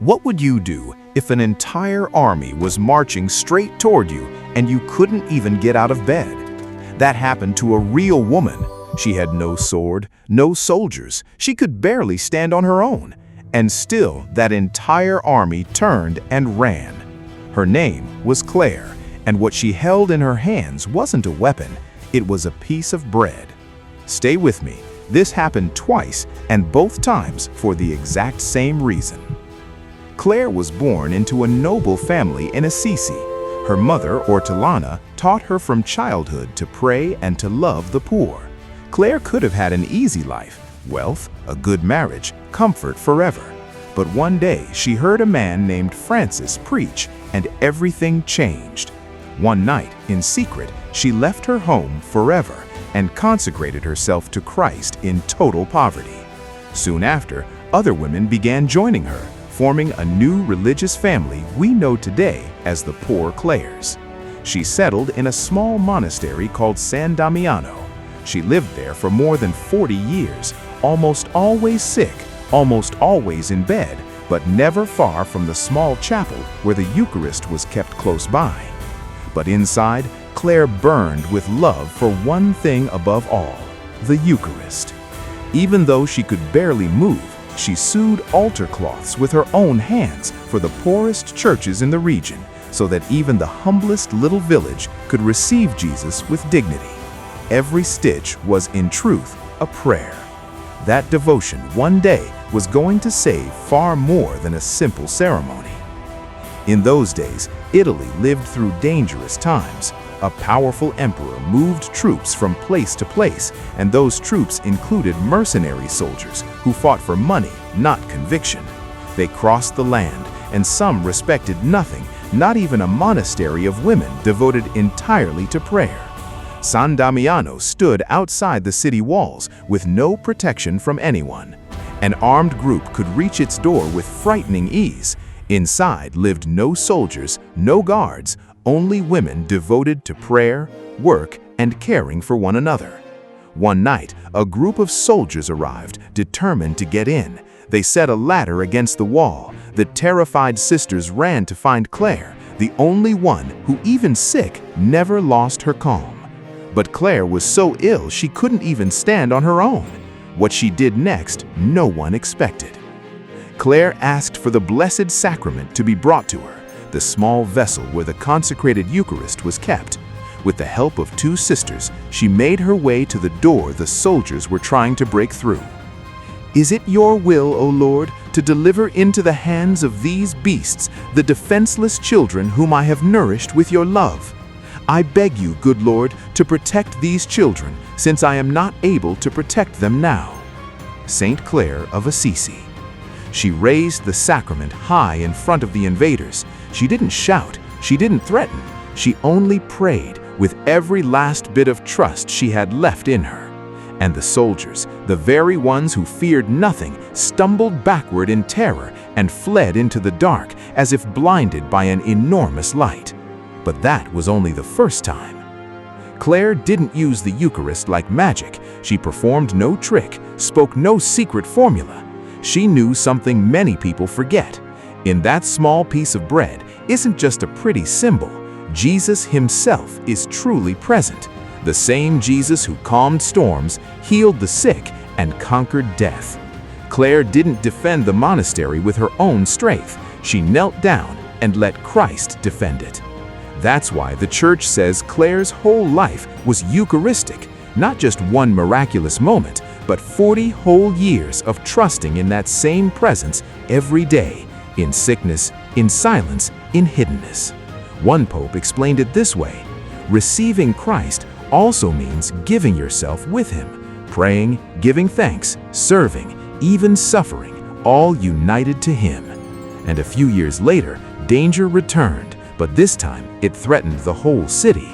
What would you do if an entire army was marching straight toward you and you couldn't even get out of bed? That happened to a real woman. She had no sword, no soldiers. She could barely stand on her own. And still, that entire army turned and ran. Her name was Clare, and what she held in her hands wasn't a weapon. It was a piece of bread. Stay with me. This happened twice, and both times for the exact same reason. Clare was born into a noble family in Assisi. Her mother, Ortolana, taught her from childhood to pray and to love the poor. Clare could have had an easy life, wealth, a good marriage, comfort forever. But one day she heard a man named Francis preach, and everything changed. One night, in secret, she left her home forever and consecrated herself to Christ in total poverty. Soon after, other women began joining her, forming a new religious family we know today as the Poor Clares. She settled in a small monastery called San Damiano. She lived there for more than 40 years, almost always sick, almost always in bed, but never far from the small chapel where the Eucharist was kept close by. But inside, Clare burned with love for one thing above all, the Eucharist. Even though she could barely move, she sewed altar cloths with her own hands for the poorest churches in the region, so that even the humblest little village could receive Jesus with dignity. Every stitch was, in truth, a prayer. That devotion one day was going to save far more than a simple ceremony. In those days, Italy lived through dangerous times. A powerful emperor moved troops from place to place, and those troops included mercenary soldiers who fought for money, not conviction. They crossed the land, and some respected nothing, not even a monastery of women devoted entirely to prayer. San Damiano stood outside the city walls with no protection from anyone. An armed group could reach its door with frightening ease. Inside lived no soldiers, no guards, only women devoted to prayer, work, and caring for one another. One night, a group of soldiers arrived, determined to get in. They set a ladder against the wall. The terrified sisters ran to find Clare, the only one who, even sick, never lost her calm. But Clare was so ill she couldn't even stand on her own. What she did next, no one expected. Clare asked for the Blessed Sacrament to be brought to her, the small vessel where the consecrated Eucharist was kept. With the help of two sisters, she made her way to the door the soldiers were trying to break through. "Is it your will, O Lord, to deliver into the hands of these beasts the defenseless children whom I have nourished with your love? I beg you, good Lord, to protect these children, since I am not able to protect them now." Saint Clare of Assisi. She raised the sacrament high in front of the invaders. She didn't shout, she didn't threaten, she only prayed with every last bit of trust she had left in her. And the soldiers, the very ones who feared nothing, stumbled backward in terror and fled into the dark as if blinded by an enormous light. But that was only the first time. Clare didn't use the Eucharist like magic. She performed no trick, spoke no secret formula. She knew something many people forget. In that small piece of bread isn't just a pretty symbol. Jesus himself is truly present. The same Jesus who calmed storms, healed the sick, and conquered death. Clare didn't defend the monastery with her own strength. She knelt down and let Christ defend it. That's why the Church says Clare's whole life was Eucharistic, not just one miraculous moment, but 40 whole years of trusting in that same presence every day, in sickness, in silence, in hiddenness. One pope explained it this way: receiving Christ also means giving yourself with him, praying, giving thanks, serving, even suffering, all united to him. And a few years later, danger returned, but this time it threatened the whole city.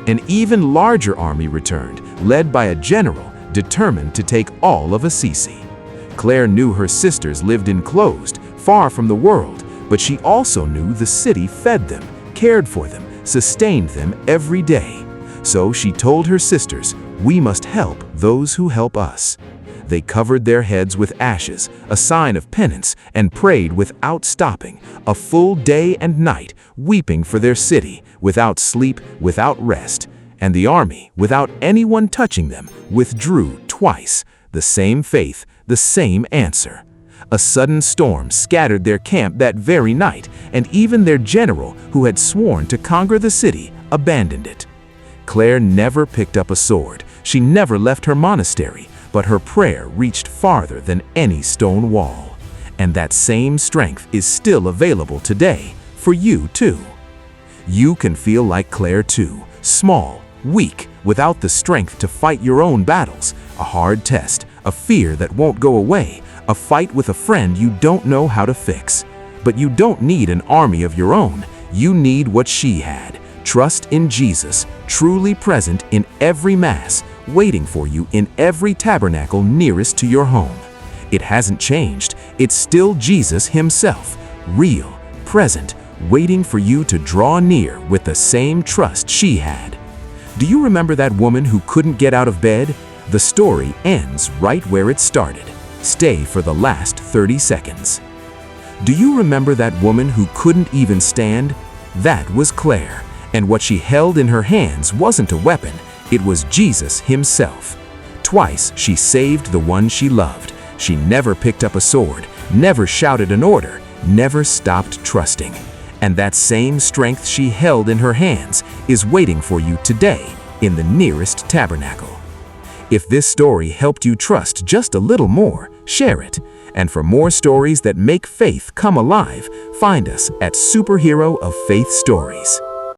An even larger army returned, led by a general determined to take all of Assisi. Clare knew her sisters lived enclosed, far from the world, but she also knew the city fed them, cared for them, sustained them every day. So she told her sisters, "We must help those who help us." They covered their heads with ashes, a sign of penance, and prayed without stopping, a full day and night, weeping for their city, without sleep, without rest. And the army, without anyone touching them, withdrew twice. The same faith, the same answer. A sudden storm scattered their camp that very night, and even their general, who had sworn to conquer the city, abandoned it. Clare never picked up a sword. She never left her monastery, but her prayer reached farther than any stone wall. And that same strength is still available today, for you too. You can feel like Clare too, small, weak, without the strength to fight your own battles, a hard test, a fear that won't go away, a fight with a friend you don't know how to fix. But you don't need an army of your own. You need what she had. Trust in Jesus, truly present in every Mass, waiting for you in every tabernacle nearest to your home. It hasn't changed. It's still Jesus himself, real, present, waiting for you to draw near with the same trust she had. Do you remember that woman who couldn't get out of bed? The story ends right where it started. Stay for the last 30 seconds. Do you remember that woman who couldn't even stand? That was Clare, and what she held in her hands wasn't a weapon. It was Jesus himself. Twice she saved the one she loved. She never picked up a sword, never shouted an order, never stopped trusting. And that same strength she held in her hands is waiting for you today in the nearest tabernacle. If this story helped you trust just a little more, share it. And for more stories that make faith come alive, find us at Superhero of Faith Stories.